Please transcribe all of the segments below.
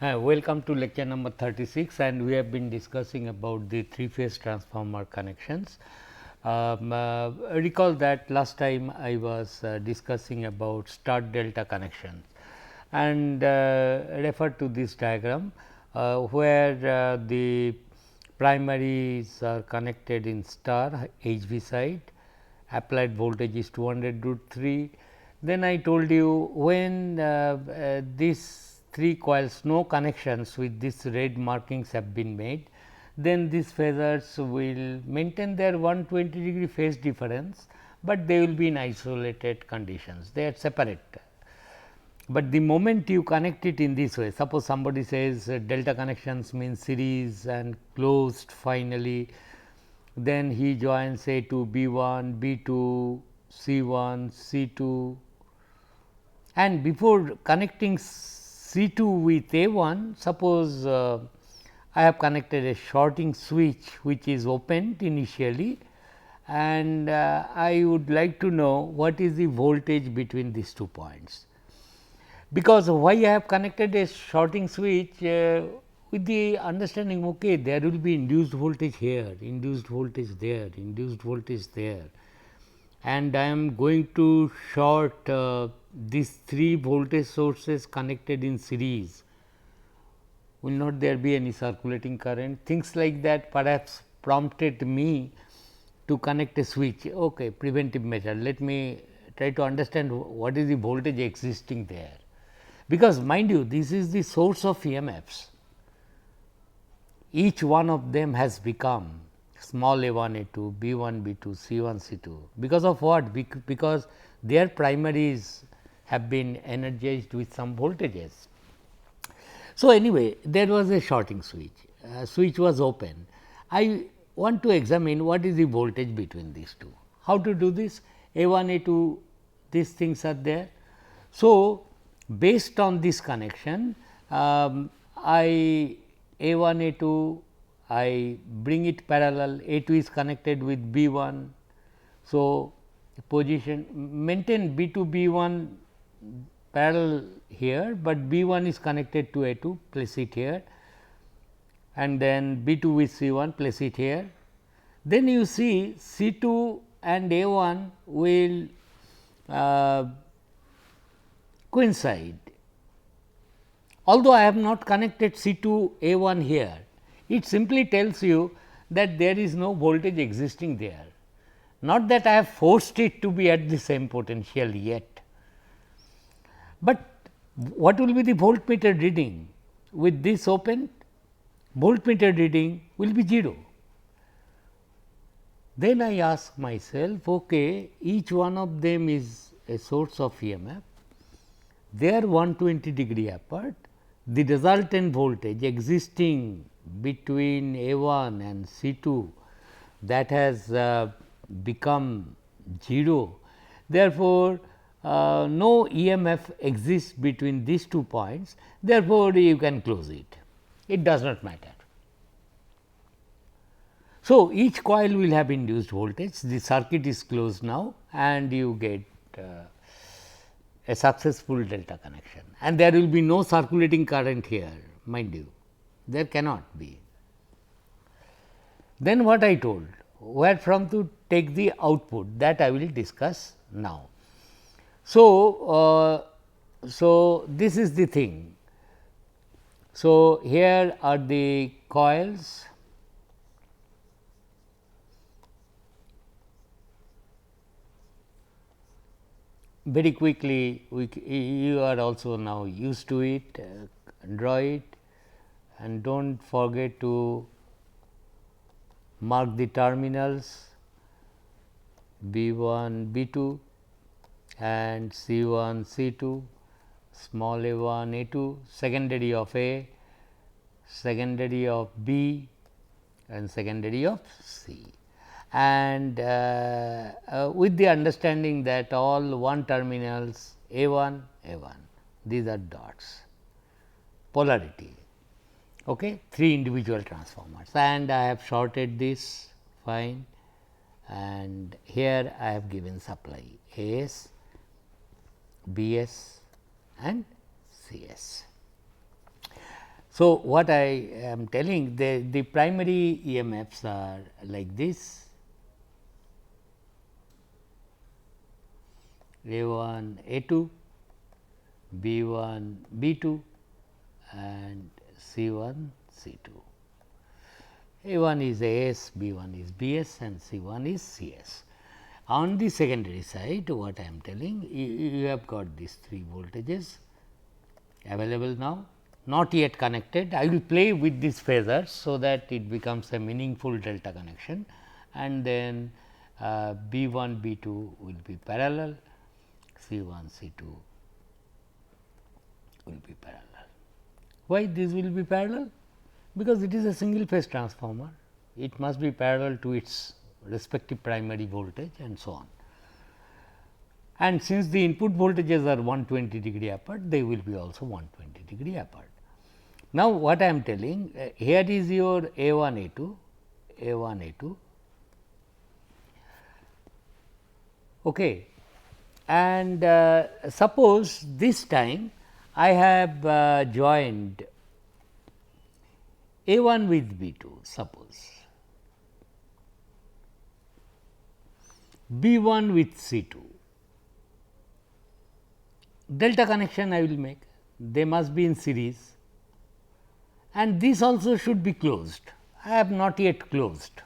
Welcome to lecture number 36, and we have been discussing about the three-phase transformer connections. Recall that last time I was discussing about star delta connections, and refer to this diagram where the primaries are connected in star HV side, applied voltage is 200√3. Then I told you when these 3 coils, no connections with this red markings have been made, then these phasors will maintain their 120-degree phase difference, but they will be in isolated conditions, they are separate. But the moment you connect it in this way, suppose somebody says delta connections means series and closed finally, then he joins A to B 1, B 2, C 1, C 2, and before connecting C 2 with A 1, suppose I have connected a shorting switch which is opened initially, and I would like to know what is the voltage between these 2 points. Because why I have connected a shorting switch with the understanding, okay, there will be induced voltage here, induced voltage there, induced voltage there, and I am going to short these 3 voltage sources connected in series. Will not there be any circulating current? Things like that perhaps prompted me to connect a switch. Okay, preventive measure. Let me try to understand what is the voltage existing there, because mind you, this is the source of EMFs. Each one of them has become small a 1 a 2, b 1 b 2, c 1 c 2, because of what? Because their primaries have been energized with some voltages. So, anyway, there was a shorting switch, switch was open. I want to examine what is the voltage between these two. How to do this? A 1 a 2, these things are there. So, based on this connection, I A 1 A 2, I bring it parallel, A 2 is connected with B 1. So, position maintain B 2 B 1 parallel here, but B 1 is connected to A 2, place it here, and then B 2 with C 1, place it here. Then you see C 2 and A 1 will coincide. Although I have not connected C 2 A 1 here, it simply tells you that there is no voltage existing there. Not that I have forced it to be at the same potential yet, but what will be the voltmeter reading? With this open, voltmeter reading will be 0. Then I ask myself, okay, each one of them is a source of EMF, they are 120-degree apart, the resultant voltage existing between A 1 and C 2, that has become 0. Therefore, no EMF exists between these 2 points, therefore, you can close it, it does not matter. So, each coil will have induced voltage, the circuit is closed now, and you get a successful delta connection, and there will be no circulating current here, mind you, there cannot be. Then what I told, where from to take the output, that I will discuss now. So, this is the thing. So, here are the coils. Very quickly, you are also now used to it, draw it, and do not forget to mark the terminals B 1 B 2 and C 1 C 2, small a 1 A 2, secondary of A, secondary of B, and secondary of C, and with the understanding that all 1 terminals A 1 these are dots, polarity, okay, 3 individual transformers, and I have shorted this fine, and here I have given supply A s, B s and C s. So, what I am telling, the primary EMFs are like this, A 1 A 2, B 1 B 2 and C 1 C 2. A 1 is A s, B 1 is B s and C 1 is C s. On the secondary side, what I am telling, you have got these 3 voltages available now, not yet connected. I will play with these phasors, so that it becomes a meaningful delta connection, and then B 1 B 2 will be parallel, C 1 C 2 will be parallel. Why this will be parallel? Because it is a single phase transformer, it must be parallel to its respective primary voltage and so on. And since the input voltages are 120 degree apart, they will be also 120 degree apart. Now, what I am telling, here is your A 1 A 2, A 1 A 2, okay. And suppose this time I have joined A 1 with B 2, suppose B 1 with C 2, delta connection I will make, they must be in series, and this also should be closed. I have not yet closed.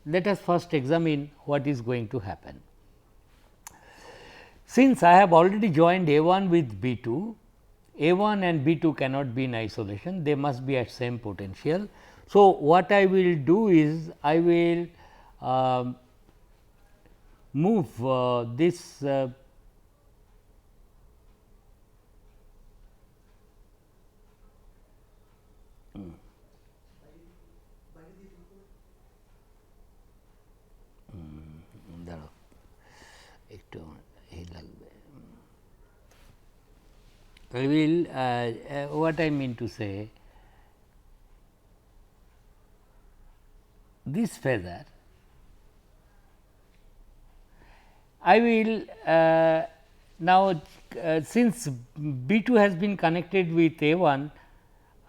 Let us first examine what is going to happen. Since I have already joined A 1 with B 2, A 1 and B 2 cannot be in isolation, they must be at same potential. So, what I will do is, I will move this I will what I mean to say, this phasor I will now since B 2 has been connected with A 1,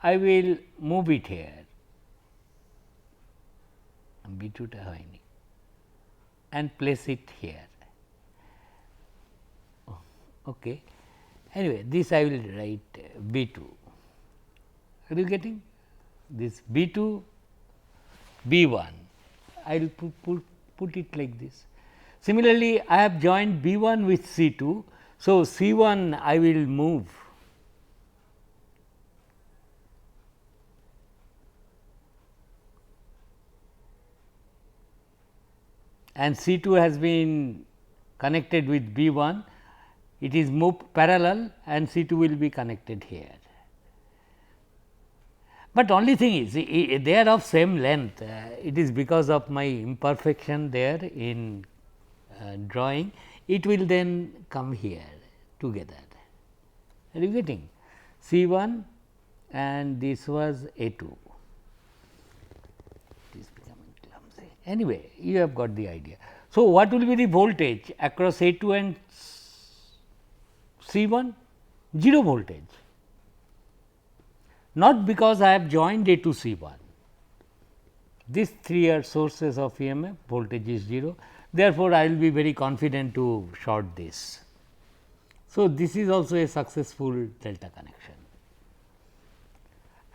I will move it here, B 2 টা হয়নি, and place it here. Okay. Anyway, this I will write B 2. Are you getting this B 2 B 1? I will put it like this. Similarly, I have joined B 1 with C 2. So, C 1 I will move and C 2 has been connected with B 1, it is moved parallel and C 2 will be connected here. But only thing is, they are of same length, it is because of my imperfection there in drawing, it will then come here together. Are you getting? C 1 and this was A 2. It is becoming clumsy. Anyway, you have got the idea. So, what will be the voltage across A 2 and C 1? 0 voltage, not because I have joined A 2 C 1. These 3 are sources of EMF, voltage is 0. Therefore, I will be very confident to short this. So, this is also a successful delta connection,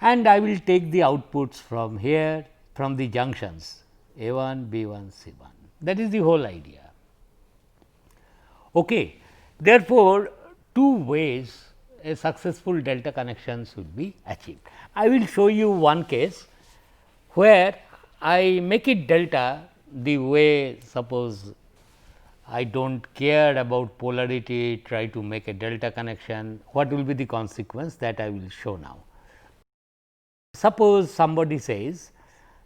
and I will take the outputs from here, from the junctions A 1, B 1, C 1. That is the whole idea. Okay. Therefore, 2 ways a successful delta connection should be achieved. I will show you one case where I make it delta the way, suppose I do not care about polarity, try to make a delta connection, what will be the consequence, that I will show now. Suppose somebody says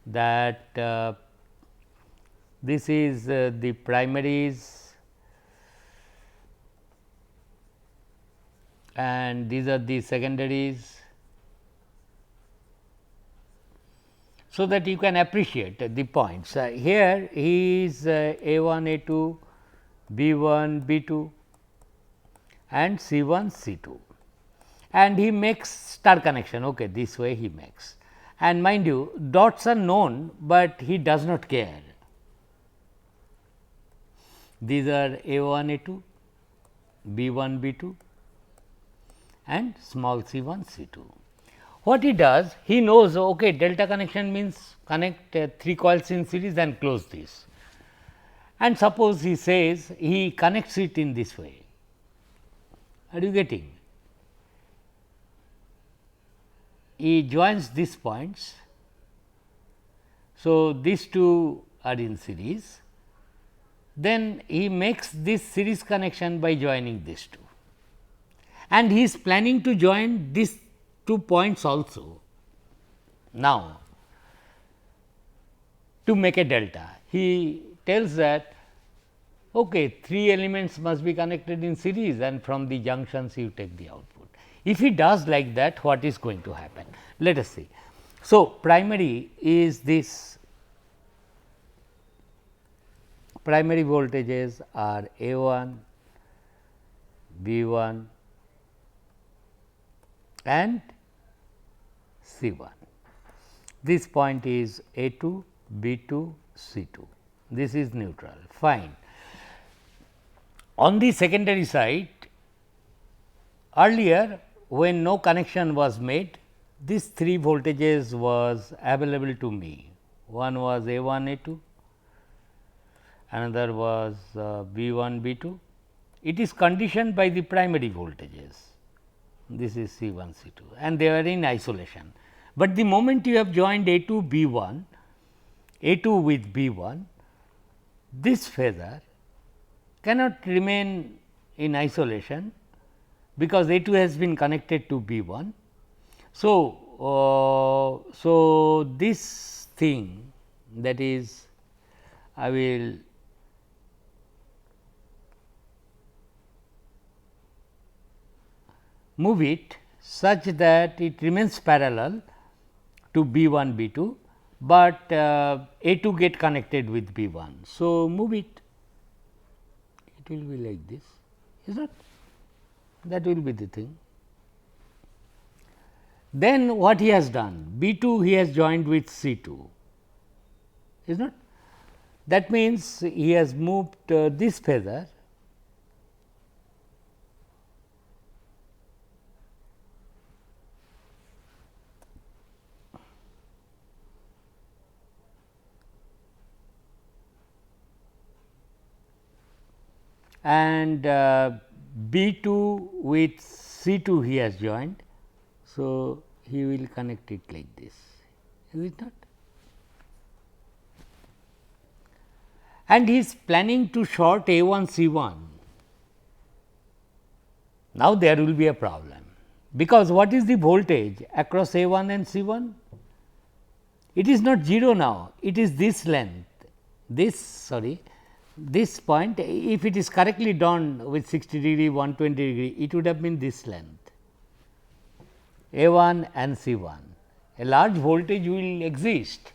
that this is the primaries and these are the secondaries, so that you can appreciate the points. Here is A 1 A 2, B 1 B 2 and C 1 C 2, and he makes star connection. Okay, this way he makes, and mind you, dots are known, but he does not care. These are A 1 A 2, B 1 B 2 and small c 1 c 2. What he does? He knows, okay, delta connection means connect 3 coils in series and close this. And suppose he says he connects it in this way. Are you getting? He joins these points. So, these two are in series. Then he makes this series connection by joining these two, and he is planning to join these 2 points also. Now, to make a delta, he tells that okay, 3 elements must be connected in series, and from the junctions you take the output. If he does like that, what is going to happen? Let us see. So, primary is this. Primary voltages are A 1, B 1 and C 1. This point is A 2, B 2, C 2. This is neutral, fine. On the secondary side, earlier when no connection was made, these 3 voltages was available to me. One was A 1 A 2, another was B 1 B 2. It is conditioned by the primary voltages. This is C 1 C 2 and they are in isolation. But the moment you have joined A 2 B 1, A 2 with B 1, this phasor cannot remain in isolation, because A 2 has been connected to B 1. So, this thing, that is, I will move it such that it remains parallel to B 1 B 2, but A 2 get connected with B 1. So, move it, it will be like this, is not, that will be the thing. Then what he has done? B 2 he has joined with C 2, is not. That means, he has moved this phasor and B 2 with C 2 he has joined. So, he will connect it like this, is it not? And he is planning to short A 1 C 1. Now, there will be a problem, because what is the voltage across A 1 and C 1? It is not 0 now, it is this length, this point. If it is correctly done with 60 degree, 120 degree, it would have been this length, A 1 and C 1. A large voltage will exist,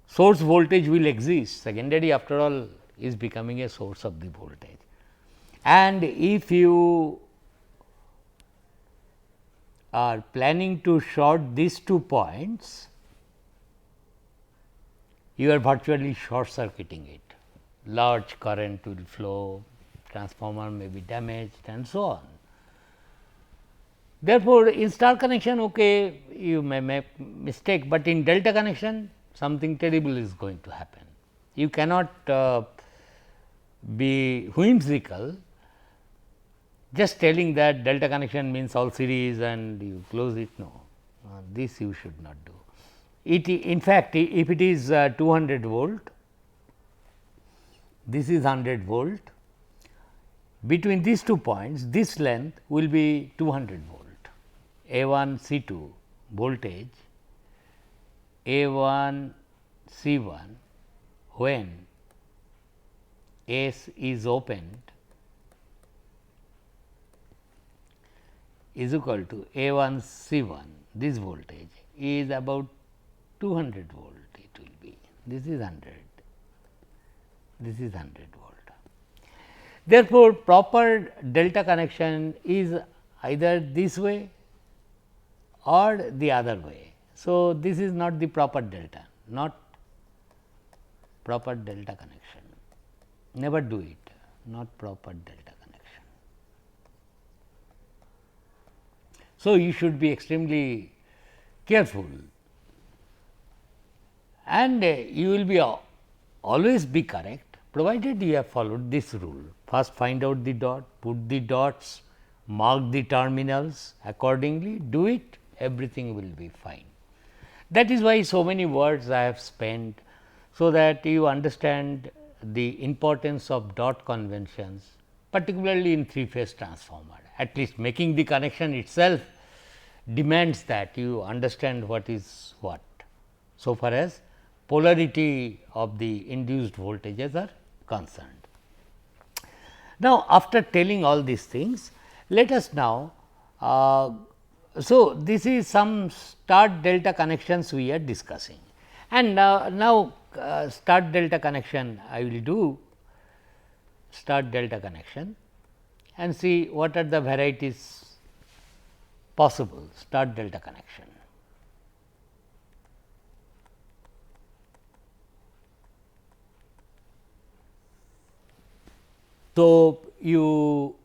source voltage will exist, secondary after all is becoming a source of the voltage. And if you are planning to short these 2 points, you are virtually short circuiting it. Large current will flow, transformer may be damaged and so on. Therefore, in star connection, okay, you may make mistake, but in delta connection something terrible is going to happen. You cannot be whimsical just telling that delta connection means all series and you close it. No, this you should not do. It, in fact, if it is 200 volt, this is 100 volt, between these 2 points this length will be 200 volt. A 1 C 2 voltage, A 1 C 1 when S is opened is equal to A 1 C 1, this voltage is about 200 volt, it will be, this is 100, this is 100 volt. Therefore, proper delta connection is either this way or the other way. So, this is not the proper delta, not proper delta connection, never do it, not proper delta connection. So, you should be extremely careful, and you will be always be correct, provided you have followed this rule. First find out the dot, put the dots, mark the terminals accordingly, do it, everything will be fine. That is why so many words I have spent, so that you understand the importance of dot conventions, particularly in 3-phase transformer. At least making the connection itself demands that you understand what is what, so far as polarity of the induced voltages are concerned. Now, after telling all these things, let us now so this is some start delta connections we are discussing, and now start delta connection I will do start delta connection and see what are the varieties possible start delta connection. So, you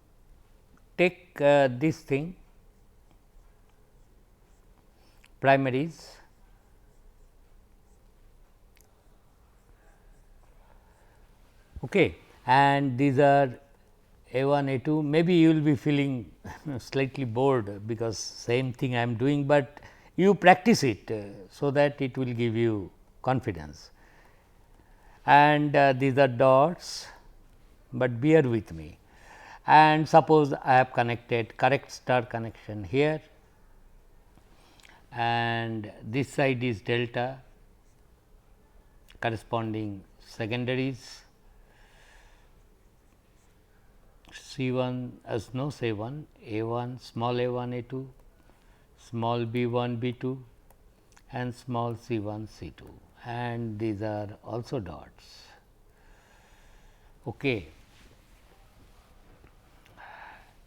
take this thing primaries, okay, and these are A1, A2. Maybe you will be feeling slightly bored because same thing I am doing, but you practice it so that it will give you confidence. And these are dots, but bear with me. And suppose I have connected correct star connection here, and this side is delta corresponding secondaries C1 as no say 1 A1 small a1 A2 small b1 b2 and small c1 c2, and these are also dots. Okay.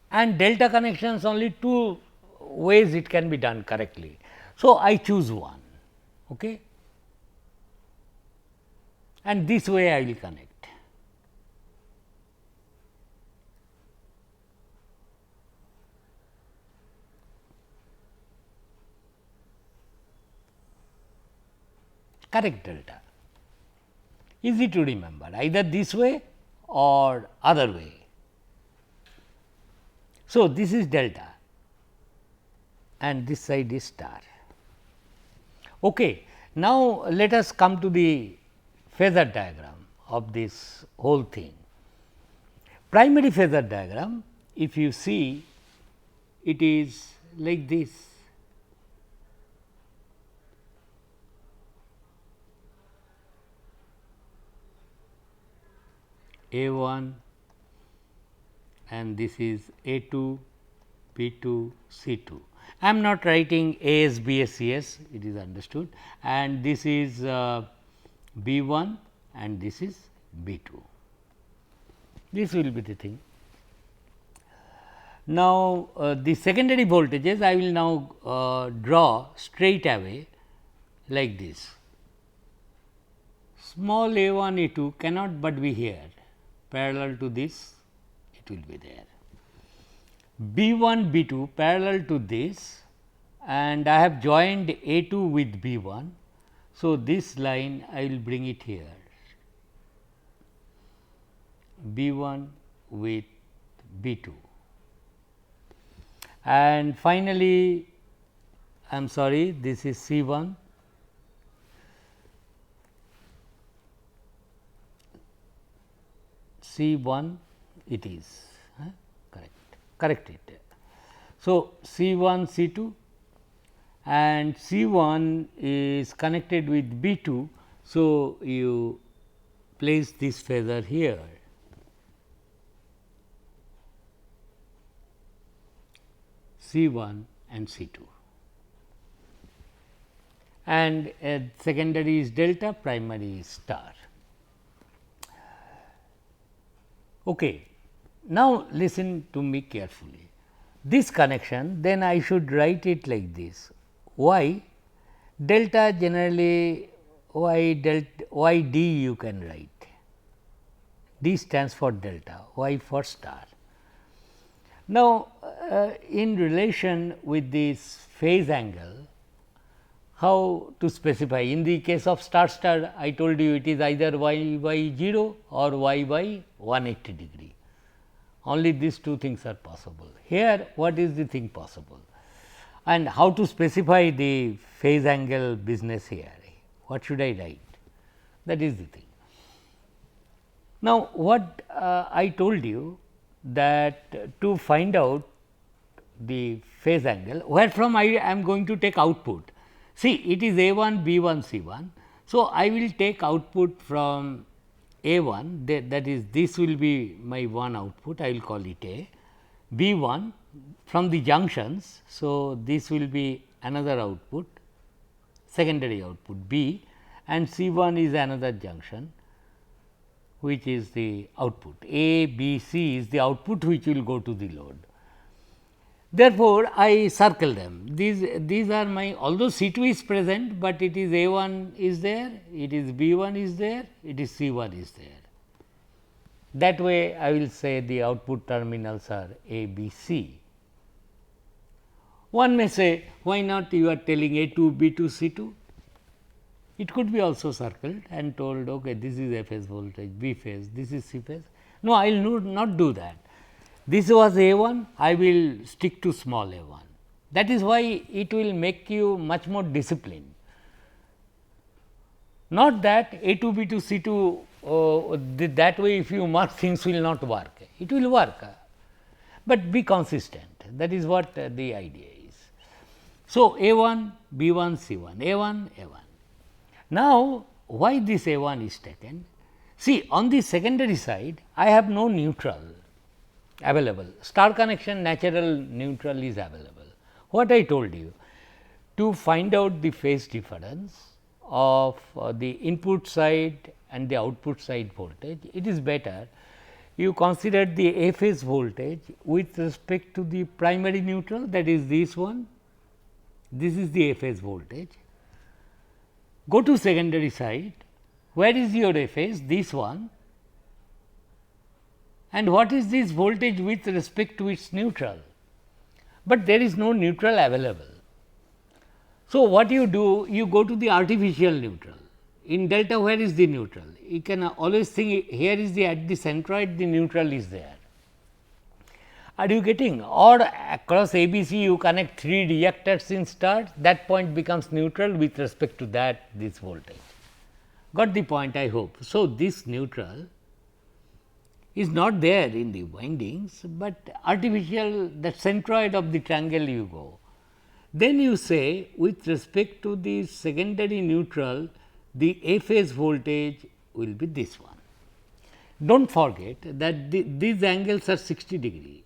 And delta connections only two ways it can be done correctly. So, I choose one, okay, and this way I will connect. Correct delta, easy to remember, either this way or other way. So, this is delta and this side is star. Okay. Now, let us come to the phasor diagram of this whole thing. Primary phasor diagram, if you see, it is like this. A1 and this is A2, P2, C2. I am not writing AS, BS, CS, it is understood, and this is B1 and this is B2. This will be the thing. Now, the secondary voltages I will now draw straight away like this. Small a1 a2 cannot but be here, parallel to this it will be there. B1 B2 parallel to this, and I have joined A2 with B1. So, this line I will bring it here, B1 with B2, and finally, I am sorry, this is C1, C1 it is, correct it. So, C1 C2 and C1 is connected with B2. So, you place this phasor here, C1 and C2, and secondary is delta, primary is star. Okay. Now, listen to me carefully. this connection, then I should write it like this: y delta generally y d you can write. D stands for delta, y for star. Now, in relation with this phase angle, how to specify? In the case of star star, I told you it is either y by 0 or y by 180 degree. Only these two things are possible. Here, what is the thing possible? And how to specify the phase angle business here? What should I write? That is the thing. Now, what I told you that to find out the phase angle, where from I am going to take output. See, it is A 1, B 1, C 1. So, I will take output from A 1, that is this will be my one output, I will call it A, B 1 from the junctions. So, this will be another output, secondary output B, and C 1 is another junction, which is the output. A, B, C is the output which will go to the load. Therefore, I circle them. These are my, although C 2 is present, but it is A 1 is there, it is B 1 is there, it is C 1 is there. That way, I will say the output terminals are A, B, C. One may say, why not you are telling A 2, B 2, C 2? It could be also circled and told, okay, this is A phase voltage, B phase, this is C phase. No, I will not do that. This was A 1, I will stick to small a 1. That is why it will make you much more disciplined. Not that A 2, B 2, C 2, that way if you mark things will not work, it will work, but be consistent, that is what the idea is. So, A 1, B 1, C 1, A 1, A 1. Now, why this A 1 is taken? See, on the secondary side, I have no neutral available, star connection natural neutral is available. What I told you, to find out the phase difference of the input side and the output side voltage, it is better you consider the A phase voltage with respect to the primary neutral, that is this one, this is the A phase voltage. Go to secondary side, where is your A phase? This one, and what is this voltage with respect to its neutral? But there is no neutral available. So, what you do? You go to the artificial neutral. In delta, where is the neutral? You can always think here is the at the centroid, the neutral is there. Are you getting? Or across ABC you connect 3 reactors in star, that point becomes neutral with respect to that this voltage. Got the point, I hope. So, this neutral is not there in the windings, but artificial, the centroid of the triangle you go. Then you say with respect to the secondary neutral, the A phase voltage will be this one. Do not forget that these angles are 60 degree.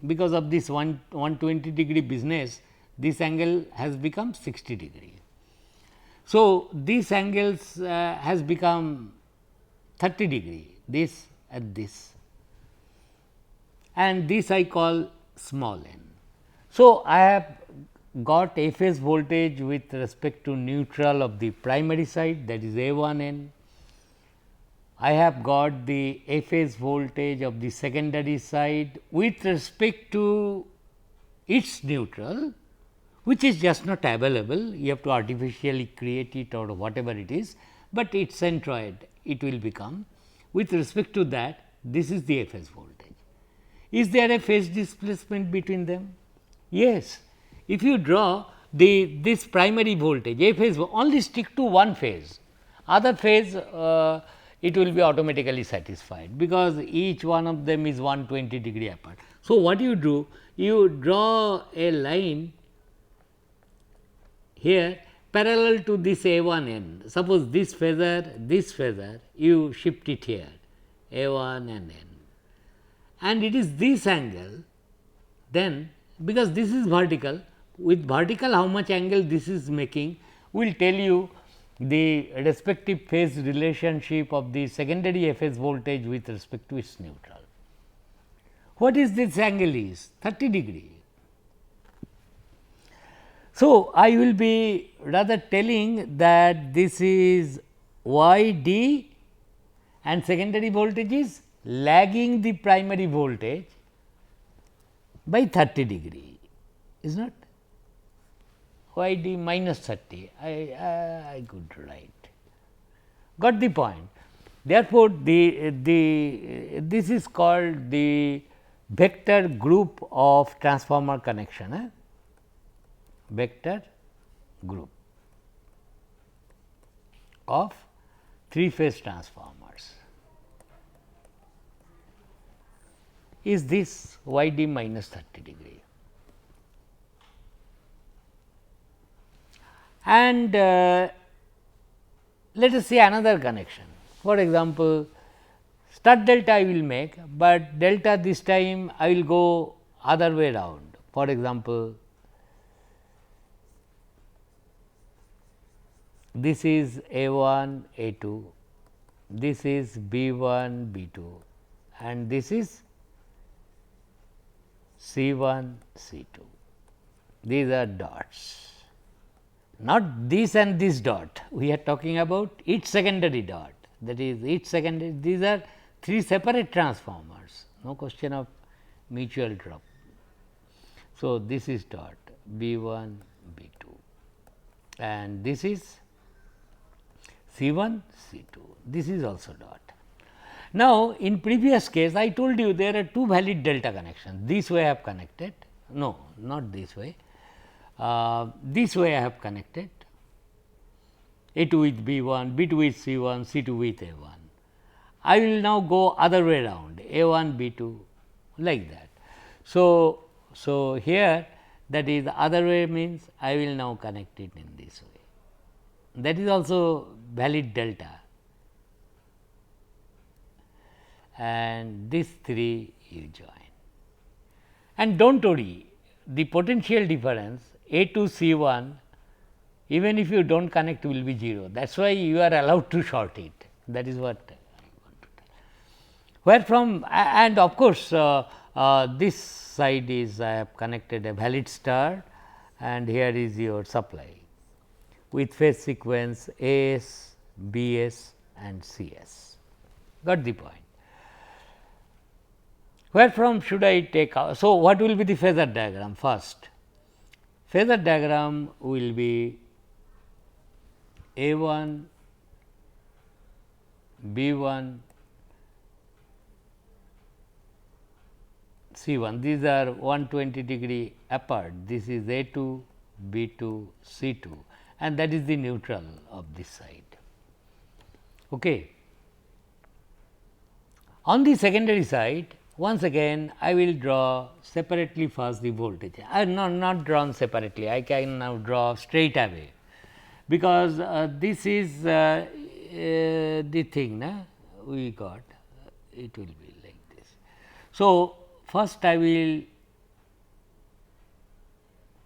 Because of this 120 degree business, this angle has become 60 degree. So, these angles has become 30 degree, this and this, and this I call small n. So, I have got A phase voltage with respect to neutral of the primary side, that is A 1 n. I have got the A phase voltage of the secondary side with respect to its neutral, which is just not available. You have to artificially create it or whatever it is, but its centroid it will become. With respect to that, this is the A phase voltage. Is there a phase displacement between them? Yes. If you draw this primary voltage, A phase only stick to one phase, other phase it will be automatically satisfied, because each one of them is 120 degree apart. So, what you do? You draw a line here parallel to this A 1 n. Suppose this phasor you shift it here A 1 and n, and it is this angle, then because this is vertical, with vertical how much angle this is making will tell you the respective phase relationship of the secondary A phase voltage with respect to its neutral. What is this angle is? 30 degree. So, I will be rather telling that this is y d and secondary voltage is lagging the primary voltage by 30 degree, is not y d minus 30. I could write. Got the point. Therefore, this is called the vector group of transformer connection. Vector group of 3 phase transformers is this y d minus 30 degree. And let us see another connection. For example, stud delta I will make, but delta this time I will go other way round. For example, this is A1, A2, this is B1, B2 and this is C1, C2. These are dots, not this and this dot, we are talking about each secondary dot, that is each secondary, these are 3 separate transformers, no question of mutual drop. So, this is dot B1, B2 and this is C1, C2, this is also dot. Now, in previous case I told you there are 2 valid delta connections, this way I have connected, no not this way, this way I have connected A2 with B1, B2 with C1, C2 with A1. I will now go other way around A1, B2 like that. So, here that is the other way means I will now connect it in this way. That is also valid delta and these 3 you join. And do not worry, the potential difference A2 C1 even if you do not connect will be 0, that is why you are allowed to short it, that is what I want to tell. Where from and of course, this side is I have connected a valid star and here is your supply with phase sequence AS, BS and CS, got the point. Where from should I take out? So, what will be the phasor diagram first? Phasor diagram will be A1, B1, C1, these are 120 degree apart, this is A2, B2, C2 and that is the neutral of this side. Okay. On the secondary side, once again I will draw separately first the voltage. I have not drawn separately, I can now draw straight away, because this is the thing we got, it will be like this. So, first I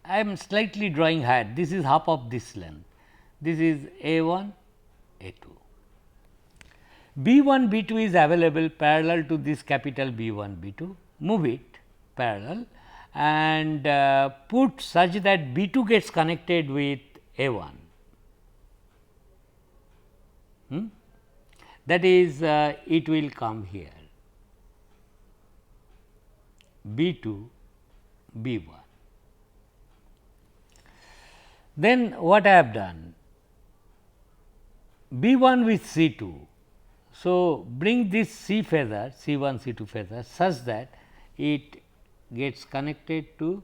am slightly drawing higher, this is half of this length, this is A1, A2. B1, B2 is available parallel to this capital B1, B2, move it parallel and put such that B2 gets connected with A1. That is it will come here B2, B1. Then what I have done? B1 with C2. So, bring this C phasor C1 C2 phasor such that it gets connected to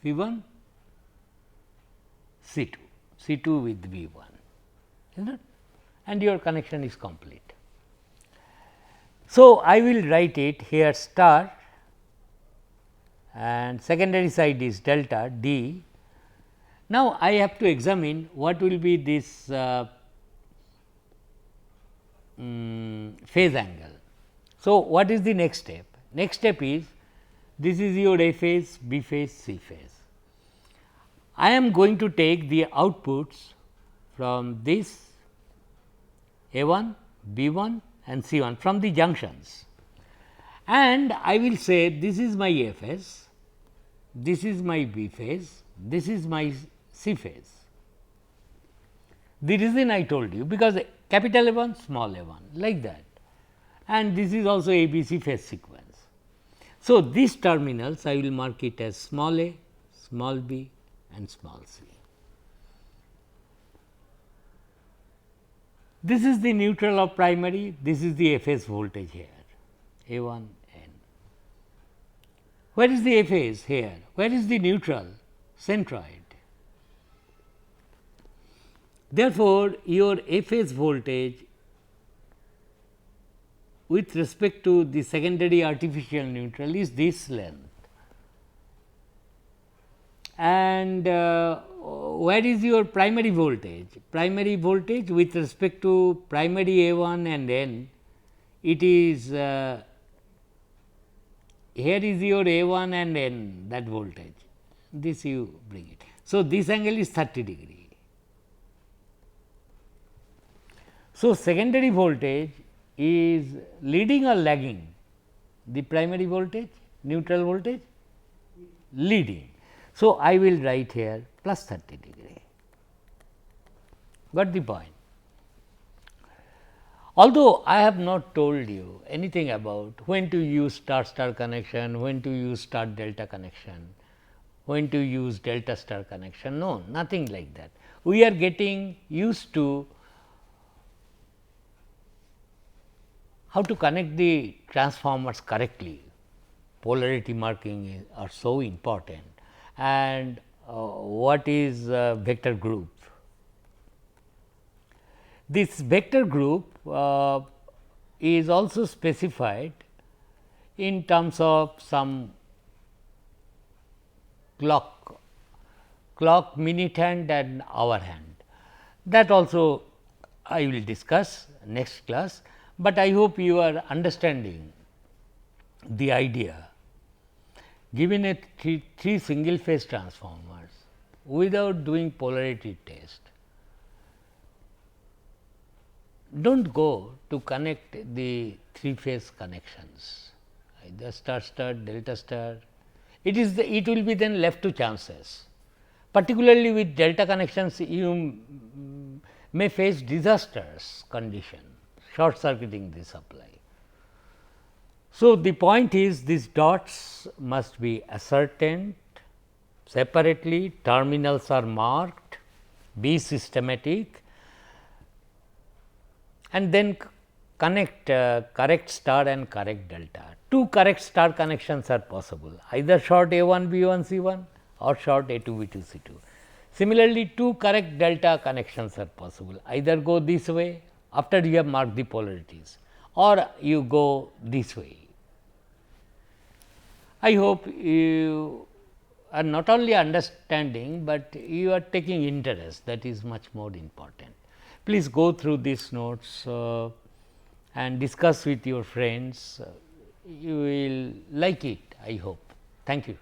V1 C2, C2 with V1, is not, and your connection is complete. So, I will write it here star and secondary side is delta D. Now, I have to examine what will be this phase angle. So, what is the next step? Next step is this is your A phase, B phase, C phase. I am going to take the outputs from this A1, B 1 and C 1 from the junctions, and I will say this is my A phase, this is my B phase, this is my C phase. The reason I told you, because capital A 1 small a 1 like that, and this is also A B C phase sequence. So, these terminals I will mark it as small a, small b and small c. This is the neutral of primary, this is the phase voltage here, A 1 n. Where is the phase here? Where is the neutral? Centroid. Therefore, your phase voltage with respect to the secondary artificial neutral is this length. And where is your primary voltage? Primary voltage with respect to primary A 1 and n, it is here is your A 1 and n, that voltage, this you bring it. So, this angle is 30 degree. So, secondary voltage is leading or lagging the primary voltage, neutral voltage leading. So, I will write here plus 30 degree, got the point. Although I have not told you anything about when to use star star connection, when to use star delta connection, when to use delta star connection, no, nothing like that. We are getting used to how to connect the transformers correctly. Polarity marking are so important, and what is vector group. This vector group is also specified in terms of some clock, minute hand and hour hand, that also I will discuss next class, but I hope you are understanding the idea. Given a three single phase transformers without doing polarity test, do not go to connect the 3 phase connections, either star star, delta star, it will be then left to chances. Particularly with delta connections, you may face disastrous condition, short circuiting the supply. So, the point is these dots must be ascertained separately, terminals are marked, be systematic, and then connect correct star and correct delta. 2 correct star connections are possible, either short A 1 B 1 C 1 or short A 2 B 2 C 2. Similarly, 2 correct delta connections are possible, either go this way after you have marked the polarities, or you go this way. I hope you are not only understanding, but you are taking interest, that is much more important. Please go through these notes and discuss with your friends, you will like it, I hope. Thank you.